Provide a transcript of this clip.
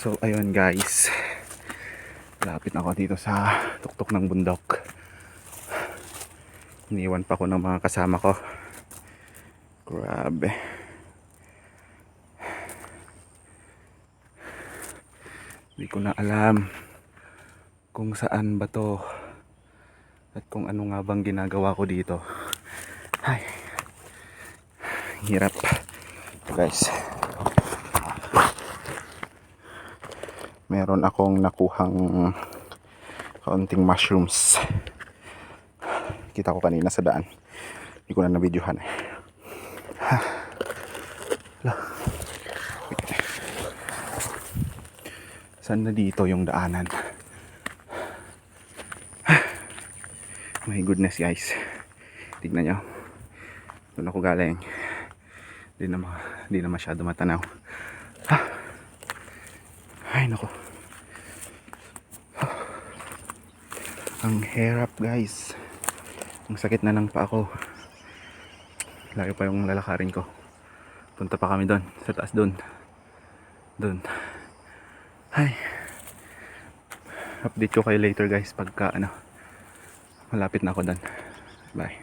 So ayun guys, lapit na ako dito sa tuktok ng bundok. Iniwan pa ko ng mga kasama ko. Grabe. Hindi ko na alam kung saan ba to at kung ano nga bang ginagawa ko dito. Ay, hirap guys. Meron akong nakuhang kaunting mushrooms. Kita ko kanina sa daan. Hindi ko na na-videohan. Saan na dito yung daanan? My goodness guys. Tignan nyo. Doon ako galing. Hindi na masyado matanaw. Ay nako. Ang hirap guys. Ang sakit na ng paa ko. Layo pa yung lalakarin ko. Punta pa kami doon. Sa taas doon. Ay. Update ko kayo later guys pagka malapit na ako doon. Bye.